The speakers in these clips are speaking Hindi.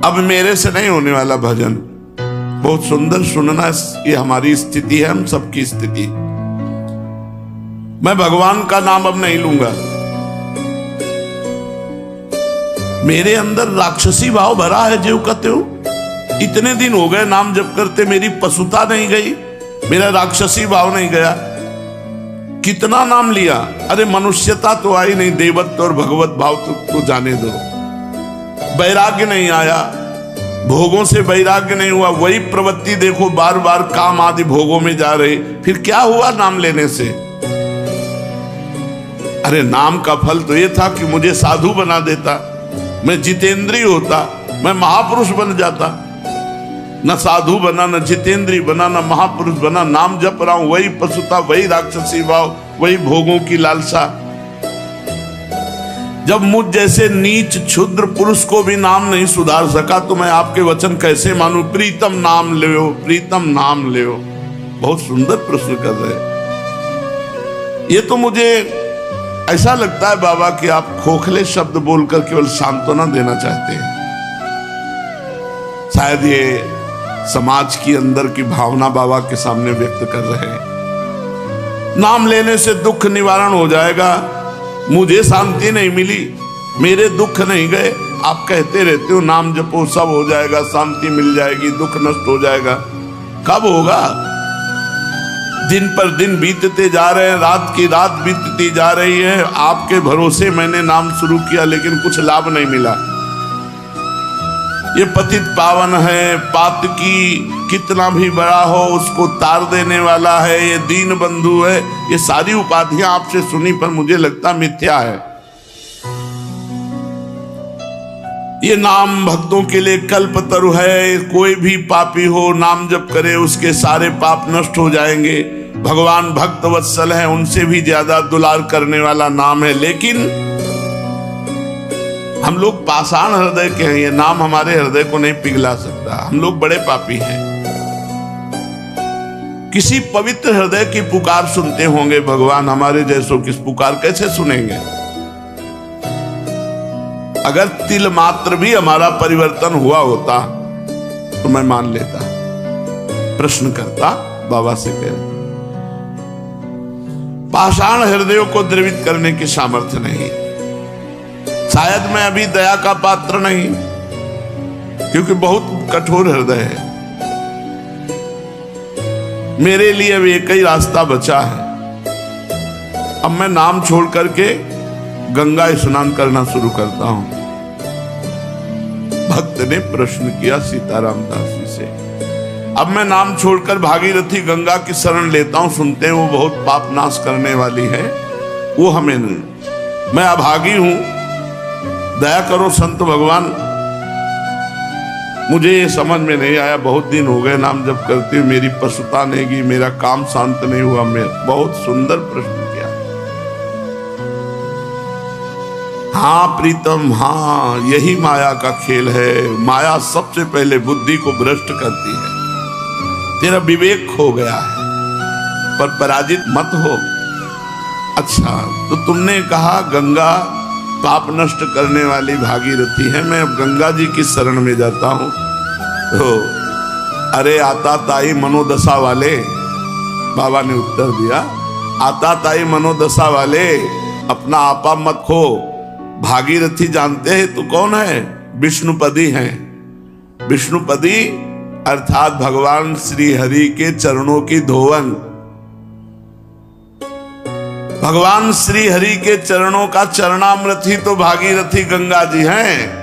अब मेरे से नहीं होने वाला भजन। बहुत सुंदर सुनना, ये हमारी स्थिति है, हम सबकी स्थिति। मैं भगवान का नाम अब नहीं लूंगा। मेरे अंदर राक्षसी भाव भरा है, जो कहते हो इतने दिन हो गए नाम जप करते, मेरी पशुता नहीं गई, मेरा राक्षसी भाव नहीं गया। कितना नाम लिया, अरे मनुष्यता तो आई नहीं, देवत्व और भगवत भाव तो जाने दो। वैराग्य नहीं आया, भोगों से वैराग्य नहीं हुआ, वही प्रवृत्ति देखो बार बार काम आदि भोगों में जा रही। फिर क्या हुआ नाम लेने से? अरे नाम का फल तो ये था कि मुझे साधु बना देता, मैं जितेंद्रिय होता, मैं महापुरुष बन जाता। न साधु बना, न जितेंद्रिय बना, न महापुरुष बना। नाम जप रहा हूं, वही पशुता, वही राक्षसी भाव, वही भोगों की लालसा। जब मुझ जैसे नीच क्षुद्र पुरुष को भी नाम नहीं सुधार सका, तो मैं आपके वचन कैसे मानूं? प्रीतम नाम ले, प्रीतम नाम ले। बहुत सुंदर प्रश्न कर रहे। ये तो मुझे ऐसा लगता है बाबा कि आप खोखले शब्द बोलकर केवल सांत्वना देना चाहते हैं। शायद ये समाज की अंदर की भावना बाबा के सामने व्यक्त कर रहे हैं। नाम लेने से दुख निवारण हो जाएगा। मुझे शांति नहीं मिली, मेरे दुख नहीं गए। आप कहते रहते हो नाम जपो सब हो जाएगा, शांति मिल जाएगी, दुख नष्ट हो जाएगा। कब होगा? दिन पर दिन बीतते जा रहे हैं, रात की रात बीतती जा रही है। आपके भरोसे मैंने नाम शुरू किया, लेकिन कुछ लाभ नहीं मिला। ये पतित पावन है, पातकी कितना भी बड़ा हो उसको तार देने वाला है, ये दीन बंधु है। ये सारी उपाधियां आपसे सुनी पर मुझे लगता मिथ्या है। ये नाम भक्तों के लिए कल्पतरु है। कोई भी पापी हो नाम जप करे, उसके सारे पाप नष्ट हो जाएंगे। भगवान भक्त वत्सल है, उनसे भी ज्यादा दुलार करने वाला नाम है। लेकिन हम लोग पाषाण हृदय के हैं, ये नाम हमारे हृदय को नहीं पिघला सकता। हम लोग बड़े पापी हैं। किसी पवित्र हृदय की पुकार सुनते होंगे भगवान, हमारे जैसों की पुकार कैसे सुनेंगे? अगर तिल मात्र भी हमारा परिवर्तन हुआ होता तो मैं मान लेता। प्रश्न करता बाबा से कह रहे, पाषाण हृदयों को द्रवित करने की सामर्थ्य नहीं। शायद मैं अभी दया का पात्र नहीं, क्योंकि बहुत कठोर हृदय है। मेरे लिए अब एक ही रास्ता बचा है। अब मैं नाम छोड़ करके गंगा स्नान करना शुरू करता हूं। भक्त ने प्रश्न किया सीताराम दास जी से। अब मैं नाम छोड़कर भागीरथी गंगा की शरण लेता हूं। सुनते हैं वो बहुत पाप नाश करने वाली है, वो हमें नहीं। मैं अभागी हूं, दया करो संत भगवान। मुझे ये समझ में नहीं आया, बहुत दिन हो गए नाम जप करते हुए, मेरी पशुता नहीं गई, मेरा काम शांत नहीं हुआ। मैं बहुत सुंदर प्रश्न किया। हाँ प्रीतम, हाँ यही माया का खेल है। माया सबसे पहले बुद्धि को भ्रष्ट करती है। तेरा विवेक खो गया है, पर पराजित मत हो। अच्छा, तो तुमने कहा गंगा पाप नष्ट करने वाली भागीरथी है, मैं अब गंगा जी की शरण में जाता हूं। तो अरे आता ताई मनोदशा वाले, बाबा ने उत्तर दिया, आता ताई मनोदशा वाले, अपना आपा मत खो। भागीरथी जानते हैं तो कौन है? विष्णुपदी हैं। विष्णुपदी अर्थात भगवान श्री हरि के चरणों की धोवन। भगवान श्री हरि के चरणों का चरणामृत ही तो भागीरथी गंगा जी हैं।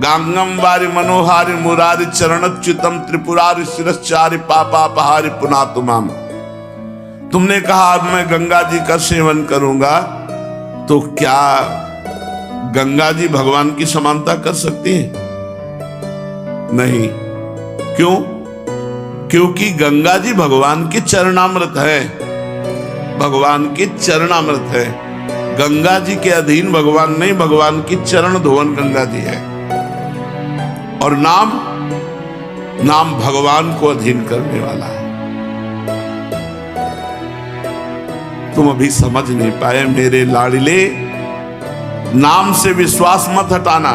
गांगम वारि मनोहारि मुरारि चरणच्युतम त्रिपुरारि शिरश्चारि पापापहारि पुनातुमाम। तुमने कहा अब मैं गंगा जी का सेवन करूंगा, तो क्या गंगा जी भगवान की समानता कर सकती है? नहीं। क्यों? क्योंकि गंगा जी भगवान की चरणामृत है। भगवान की चरणामृत है। गंगा जी के अधीन भगवान नहीं, भगवान की चरण धोवन गंगा जी है। और नाम भगवान को अधीन करने वाला है। तुम अभी समझ नहीं पाए मेरे लाडले। नाम से विश्वास मत हटाना।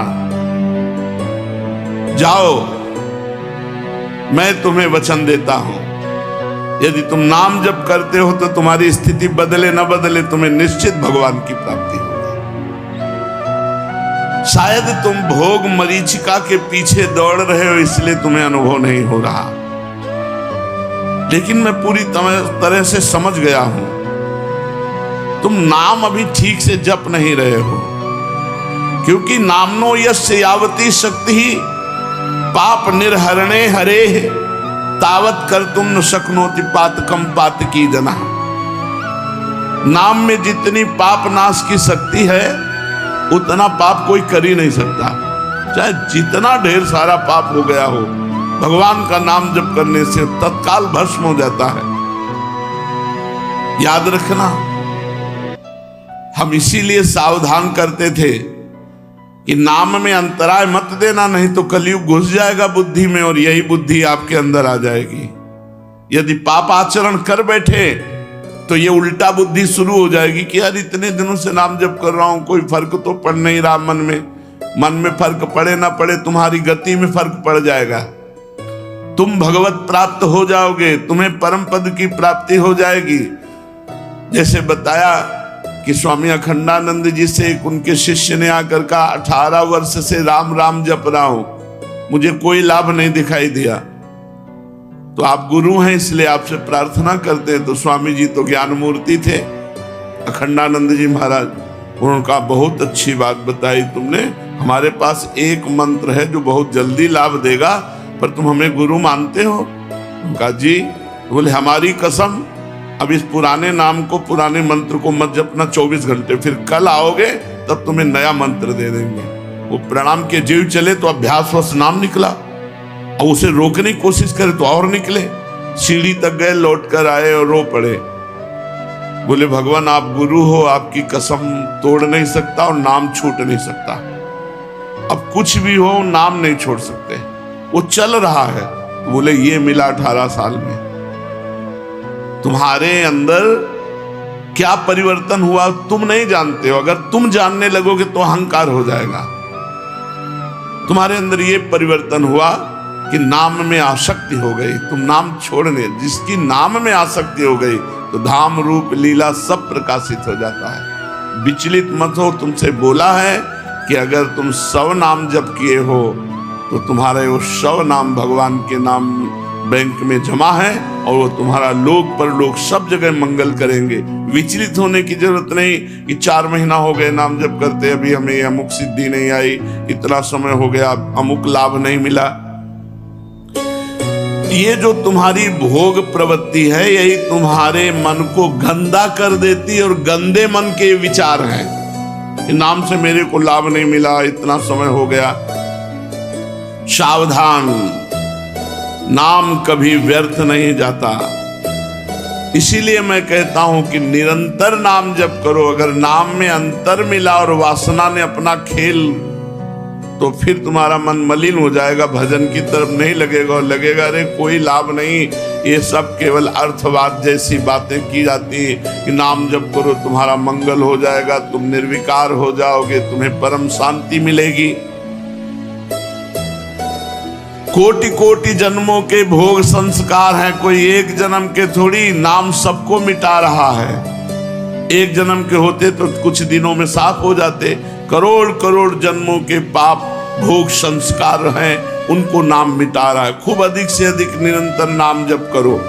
जाओ, मैं तुम्हें वचन देता हूं, यदि तुम नाम जप करते हो तो तुम्हारी स्थिति बदले न बदले, तुम्हें निश्चित भगवान की प्राप्ति होगी। शायद तुम भोग मरीचिका के पीछे दौड़ रहे हो, इसलिए तुम्हें अनुभव नहीं हो रहा, लेकिन मैं पूरी तरह से समझ गया हूं, तुम नाम अभी ठीक से जप नहीं रहे हो, क्योंकि नामनो यस्य यावती शक्ति ही पाप निर्हरणे हरे तावत कर तुम न शक्नोति पातकम पातकी जना। नाम में जितनी पाप नाश की शक्ति है उतना पाप कोई कर ही नहीं सकता, चाहे जितना ढेर सारा पाप हो गया हो, भगवान का नाम जप करने से तत्काल भस्म हो जाता है। याद रखना, हम इसीलिए सावधान करते थे कि नाम में अंतराय मत देना, नहीं तो कलयुग घुस जाएगा बुद्धि में और यही बुद्धि आपके अंदर आ जाएगी। यदि पाप आचरण कर बैठे तो ये उल्टा बुद्धि शुरू हो जाएगी कि यार इतने दिनों से नाम जप कर रहा हूं, कोई फर्क तो पड़ नहीं रहा मन में फर्क पड़े ना पड़े, तुम्हारी गति में फर्क पड़ जाएगा, तुम भगवत प्राप्त हो जाओगे, तुम्हें परम पद की प्राप्ति हो जाएगी। जैसे बताया कि स्वामी अखंडानंद जी से एक उनके शिष्य ने आकर कहा, 18 वर्ष से राम राम जप रहा हूं, मुझे कोई लाभ नहीं दिखाई दिया, तो आप गुरु हैं इसलिए आपसे प्रार्थना करते हैं। तो स्वामी जी तो ज्ञान मूर्ति थे, अखंडानंद जी महाराज, उन्होंने कहा बहुत अच्छी बात बताई तुमने, हमारे पास एक मंत्र है जो बहुत जल्दी लाभ देगा, पर तुम हमें गुरु मानते हो? कहा जी। बोले हमारी कसम, अब इस पुराने नाम को, पुराने मंत्र को मत जपना 24 घंटे, फिर कल आओगे तब तुम्हें नया मंत्र दे देंगे। वो प्रणाम के जीव चले तो अभ्यासवश नाम निकला, और उसे रोकने की कोशिश करे तो और निकले, सीढ़ी तक गए, लौट कर आए और रो पड़े। बोले भगवान आप गुरु हो, आपकी कसम तोड़ नहीं सकता और नाम छूट नहीं सकता, अब कुछ भी हो नाम नहीं छोड़ सकते। वो चल रहा है। बोले ये मिला 18 साल में, तुम्हारे अंदर क्या परिवर्तन हुआ तुम नहीं जानते हो, अगर तुम जानने लगोगे तो अहंकार हो जाएगा। तुम्हारे अंदर ये परिवर्तन हुआ कि नाम में आसक्ति हो गई, तुम नाम छोड़ने, जिसकी नाम में आसक्ति हो गई तो धाम रूप लीला सब प्रकाशित हो जाता है। विचलित मत हो, तुमसे बोला है कि अगर तुम 100 नाम जप किए हो तो तुम्हारे वो 100 नाम भगवान के नाम बैंक में जमा है, और वो तुम्हारा लोक परलोक सब जगह मंगल करेंगे। विचलित होने की जरूरत नहीं कि 4 महीना हो गए नाम जप करते, अभी हमें अमुक सिद्धि नहीं आई, इतना समय हो गया अमुक लाभ नहीं मिला। ये जो तुम्हारी भोग प्रवृत्ति है यही तुम्हारे मन को गंदा कर देती है, और गंदे मन के विचार हैं कि नाम से मेरे को लाभ नहीं मिला, इतना समय हो गया। सावधान, नाम कभी व्यर्थ नहीं जाता। इसीलिए मैं कहता हूं कि निरंतर नाम जप करो। अगर नाम में अंतर मिला और वासना ने अपना खेल, तो फिर तुम्हारा मन मलिन हो जाएगा, भजन की तरफ नहीं लगेगा, और लगेगा अरे कोई लाभ नहीं, ये सब केवल अर्थवाद जैसी बातें की जाती कि नाम जप करो तुम्हारा मंगल हो जाएगा, तुम निर्विकार हो जाओगे, तुम्हें परम शांति मिलेगी। कोटि कोटि जन्मों के भोग संस्कार हैं, कोई एक जन्म के थोड़ी, नाम सबको मिटा रहा है। एक जन्म के होते तो कुछ दिनों में साफ हो जाते, करोड़ करोड़ जन्मों के पाप भोग संस्कार हैं, उनको नाम मिटा रहा है। खूब अधिक से अधिक निरंतर नाम जप करो।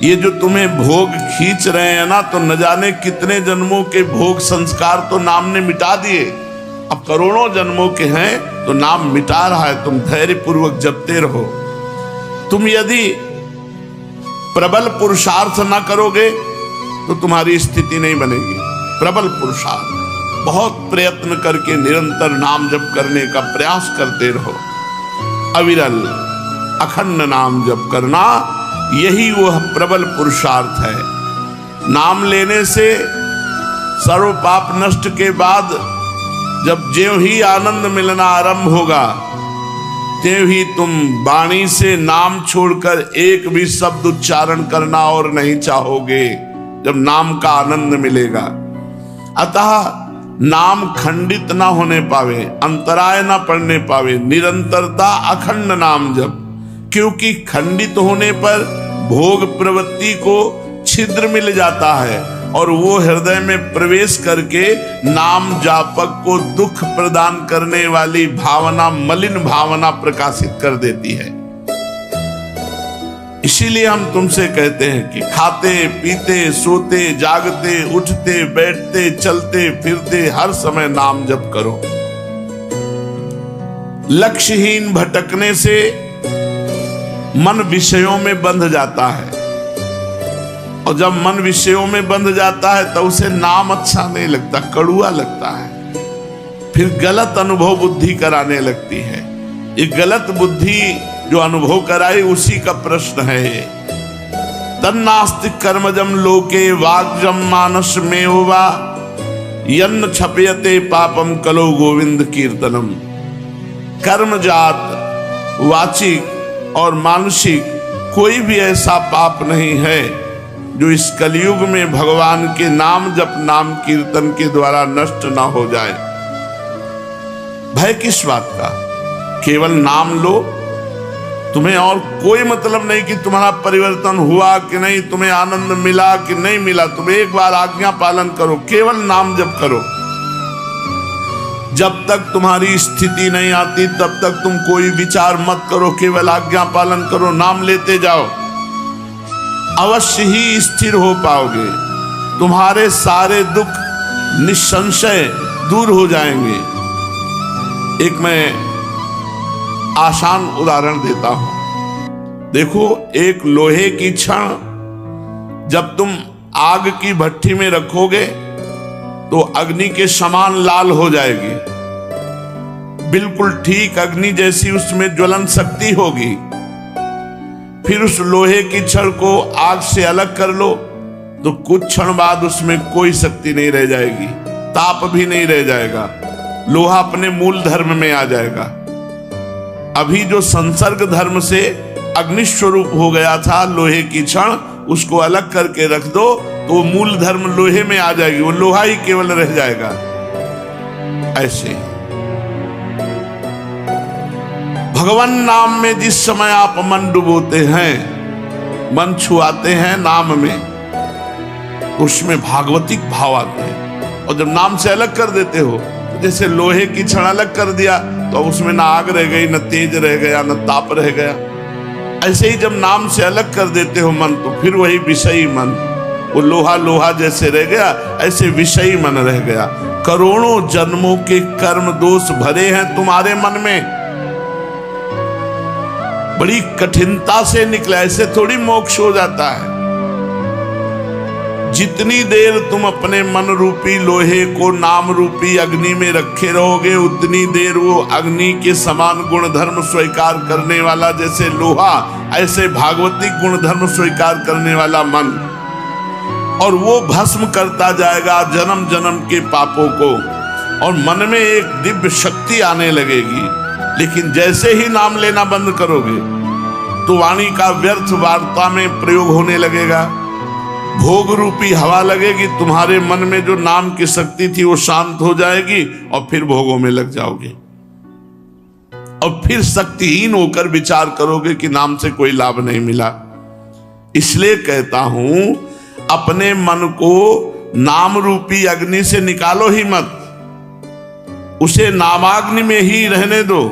ये जो तुम्हें भोग खींच रहे हैं ना, तो न जाने कितने जन्मों के भोग संस्कार तो नाम ने मिटा दिए, अब करोड़ों जन्मों के हैं तो नाम मिटा रहा है। तुम धैर्य पूर्वक जपते रहो। तुम यदि प्रबल पुरुषार्थ ना करोगे तो तुम्हारी स्थिति नहीं बनेगी। प्रबल पुरुषार्थ, बहुत प्रयत्न करके निरंतर नाम जप करने का प्रयास करते रहो। अविरल अखंड नाम जप करना, यही वह प्रबल पुरुषार्थ है। नाम लेने से सर्व पाप नष्ट के बाद जब ज्यों ही आनंद मिलना आरंभ होगा, त्यों ही तुम वाणी से नाम छोड़कर एक भी शब्द उच्चारण करना और नहीं चाहोगे, जब नाम का आनंद मिलेगा। अतः नाम खंडित ना होने पावे, अंतराय ना पड़ने पावे, निरंतरता अखंड नाम जप। क्योंकि खंडित होने पर भोग प्रवृत्ति को छिद्र मिल जाता है और वो हृदय में प्रवेश करके नाम जापक को दुख प्रदान करने वाली भावना, मलिन भावना प्रकाशित कर देती है। इसीलिए हम तुमसे कहते हैं कि खाते पीते सोते जागते उठते बैठते चलते फिरते हर समय नाम जप करो। लक्ष्यहीन भटकने से मन विषयों में बंध जाता है, और जब मन विषयों में बंध जाता है तो उसे नाम अच्छा नहीं लगता, कड़ुआ लगता है, फिर गलत अनुभव बुद्धि कराने लगती है। ये गलत बुद्धि जो अनुभव कराई उसी का प्रश्न है ये। तन्नास्ति कर्मजम लोके वाग्जम मानस में होवा यन्न छपयते पापम कलो गोविंद कीर्तनम। कर्मजात वाचिक और मानसिक कोई भी ऐसा पाप नहीं है जो इस कलयुग में भगवान के नाम जप नाम कीर्तन के द्वारा नष्ट ना हो जाए। भय किस बात का? केवल नाम लो, तुम्हें और कोई मतलब नहीं कि तुम्हारा परिवर्तन हुआ कि नहीं, तुम्हें आनंद मिला कि नहीं मिला। तुम एक बार आज्ञा पालन करो, केवल नाम जप करो। जब तक तुम्हारी स्थिति नहीं आती तब तक तुम कोई विचार मत करो, केवल आज्ञा पालन करो, नाम लेते जाओ। अवश्य ही स्थिर हो पाओगे, तुम्हारे सारे दुख निसंशय दूर हो जाएंगे। एक मैं आसान उदाहरण देता हूं। देखो, एक लोहे की छड़ जब तुम आग की भट्टी में रखोगे तो अग्नि के समान लाल हो जाएगी, बिल्कुल ठीक अग्नि जैसी उसमें ज्वलन शक्ति होगी। फिर उस लोहे की छड़ को आग से अलग कर लो तो कुछ क्षण बाद उसमें कोई शक्ति नहीं रह जाएगी, ताप भी नहीं रह जाएगा, लोहा अपने मूल धर्म में आ जाएगा। अभी जो संसर्ग धर्म से अग्निस्वरूप हो गया था लोहे की छड़, उसको अलग करके रख दो तो वो मूल धर्म लोहे में आ जाएगी, वो लोहा ही केवल रह जाएगा। ऐसे भगवान नाम में जिस समय आप मन डुबोते हैं, मन छुआते हैं नाम में, उसमें भागवतिक भाव आते हैं। और जब नाम से अलग कर देते हो, तो जैसे लोहे की छड़ अलग कर दिया तो उसमें ना आग रह गई, न तेज रह गया, न ताप रह गया। ऐसे ही जब नाम से अलग कर देते हो मन, तो फिर वही विषयी मन, वो लोहा लोहा जैसे रह गया, ऐसे विषयी मन रह गया। करोड़ों जन्मों के कर्म दोष भरे हैं तुम्हारे मन में, बड़ी कठिनता से निकला, ऐसे थोड़ी मोक्ष हो जाता है। जितनी देर तुम अपने मन रूपी लोहे को नाम रूपी अग्नि में रखे रहोगे, उतनी देर वो अग्नि के समान गुणधर्म स्वीकार करने वाला जैसे लोहा, ऐसे भागवतिक गुणधर्म स्वीकार करने वाला मन, और वो भस्म करता जाएगा जन्म जन्म के पापों को, और मन में एक दिव्य शक्ति आने लगेगी। लेकिन जैसे ही नाम लेना बंद करोगे तो वाणी का व्यर्थ वार्ता में प्रयोग होने लगेगा, भोग रूपी हवा लगेगी, तुम्हारे मन में जो नाम की शक्ति थी वो शांत हो जाएगी और फिर भोगों में लग जाओगे, और फिर शक्तिहीन होकर विचार करोगे कि नाम से कोई लाभ नहीं मिला। इसलिए कहता हूं, अपने मन को नाम रूपी अग्नि से निकालो ही मत, उसे नामाग्नि में ही रहने दो।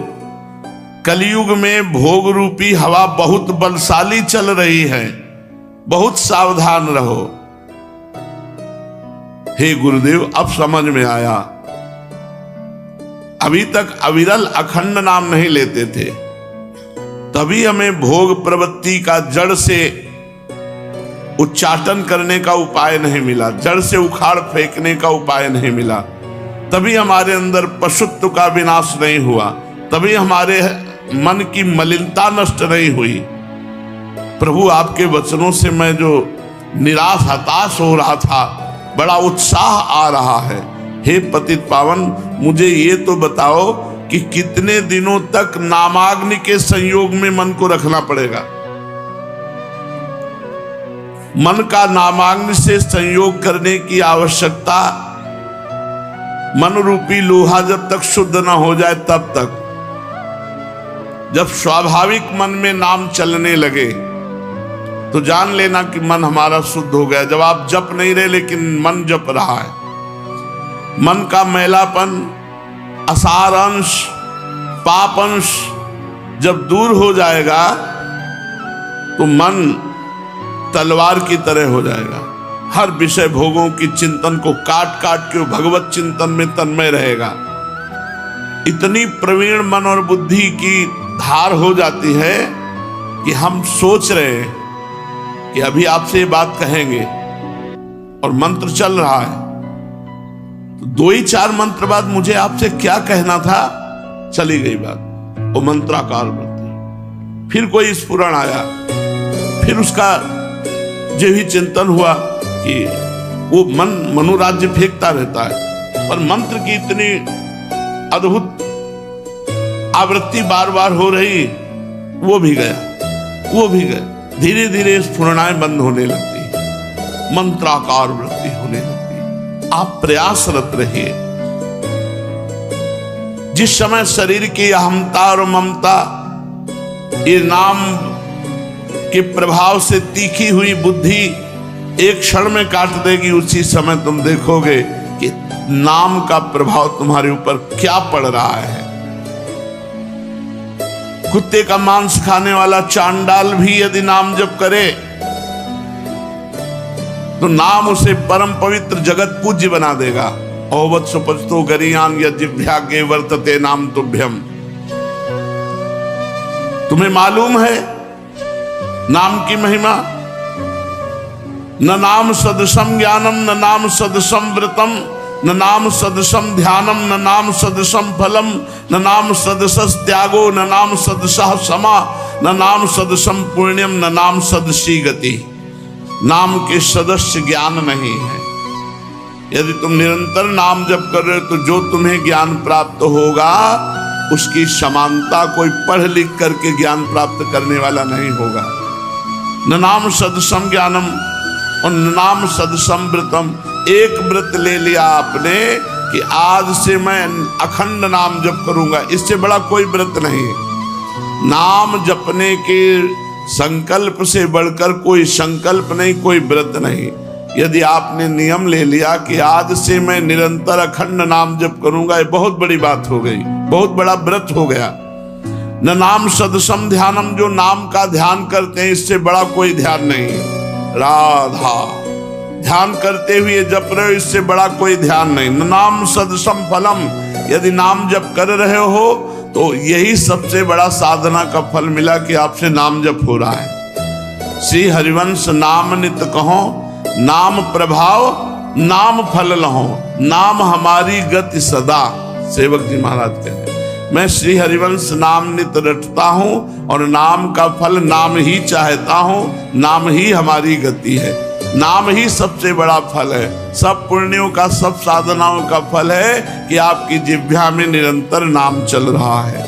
कलयुग में भोग रूपी हवा बहुत बलशाली चल रही है, बहुत सावधान रहो। हे गुरुदेव, अब समझ में आया। अभी तक अविरल अखंड नाम नहीं लेते थे, तभी हमें भोग प्रवृत्ति का जड़ से उच्चाटन करने का उपाय नहीं मिला, जड़ से उखाड़ फेंकने का उपाय नहीं मिला, तभी हमारे अंदर पशुत्व का विनाश नहीं हुआ, तभी हमारे मन की मलिनता नष्ट नहीं हुई। प्रभु, आपके वचनों से मैं जो निराश हताश हो रहा था, बड़ा उत्साह आ रहा है। हे पतित पावन, मुझे ये तो बताओ कि कितने दिनों तक नामाग्नि के संयोग में मन को रखना पड़ेगा? मन का नामाग्नि से संयोग करने की आवश्यकता मन रूपी लोहा जब तक शुद्ध ना हो जाए तब तक। जब स्वाभाविक मन में नाम चलने लगे तो जान लेना कि मन हमारा शुद्ध हो गया। जब आप जप नहीं रहे लेकिन मन जप रहा है, मन का मैलापन, असार अंश, पाप अंश जब दूर हो जाएगा तो मन तलवार की तरह हो जाएगा। हर विषय भोगों की चिंतन को काट काट के भगवत चिंतन में तन्मय रहेगा। इतनी प्रवीण मन और बुद्धि की धार हो जाती है कि हम सोच रहे हैं कि अभी आपसे ये बात कहेंगे और मंत्र चल रहा है, तो 2 ही 4 मंत्र बाद मुझे आपसे क्या कहना था, चली गई बात। वो मंत्राकार वृत्ति। फिर कोई स्फुरण आया, फिर उसका जो ही चिंतन हुआ कि वो मन मनोराज्य फेंकता रहता है, पर मंत्र की इतनी अद्भुत आवृत्ति बार बार हो रही, वो भी गया, वो भी गया। धीरे धीरे स्फुरणाएं बंद होने लगती, मंत्राकार वृत्ति होने लगती। आप प्रयासरत रहिए। जिस समय शरीर की अहमता और ममता ये नाम के प्रभाव से तीखी हुई बुद्धि एक क्षण में काट देगी, उसी समय तुम देखोगे कि नाम का प्रभाव तुम्हारे ऊपर क्या पड़ रहा है। कुत्ते का मांस खाने वाला चांडाल भी यदि नाम जप करे तो नाम उसे परम पवित्र जगत पूज्य बना देगा। औवत सुपस्तो गरियान यज्ञभाग्ये वर्तते नाम तुभ्यम। तुम्हें मालूम है नाम की महिमा? न नाम सदृशम ज्ञानम, न नाम सदृशम व्रतम, न नाम सदृशम ध्यानम, न नाम सदृशम फलम, न नाम सदृशस त्यागो, न नाम सदृशः क्षमा, न नाम सदृशम पुण्यम, न नाम सदृशी गति। नाम के सदस्य ज्ञान नहीं है। यदि तुम निरंतर नाम जप कर रहे हो तो जो तुम्हें ज्ञान प्राप्त होगा उसकी समानता कोई पढ़ लिख करके ज्ञान प्राप्त करने वाला नहीं होगा। न नाम सदृशम ज्ञानम और न नाम सदृशम व्रतम। एक व्रत ले लिया आपने कि आज से मैं अखंड नाम जप करूंगा, इससे बड़ा कोई व्रत नहीं। नाम जपने के संकल्प से बढ़कर कोई संकल्प नहीं, कोई व्रत नहीं। यदि आपने नियम ले लिया कि आज से मैं निरंतर अखंड नाम जप करूंगा, ये बहुत बड़ी बात हो गई, बहुत बड़ा व्रत हो गया। न नाम सदसम ध्यानम, जो नाम का ध्यान करते हैं इससे बड़ा कोई ध्यान नहीं। राधा ध्यान करते हुए जप रहे हो, इससे बड़ा कोई ध्यान नहीं। न नाम सदसम फलम, यदि नाम जप कर रहे हो तो यही सबसे बड़ा साधना का फल मिला कि आपसे नाम जप हो रहा है। श्री हरिवंश नाम नित कहो, नाम प्रभाव नाम फल लहो, नाम हमारी गति सदा। सेवक जी महाराज कह रहे हैं, मैं श्री हरिवंश नाम नित रटता हूं और नाम का फल नाम ही चाहता हूं। नाम ही हमारी गति है, नाम ही सबसे बड़ा फल है। सब पुण्यों का, सब साधनाओं का फल है कि आपकी जिह्वा में निरंतर नाम चल रहा है।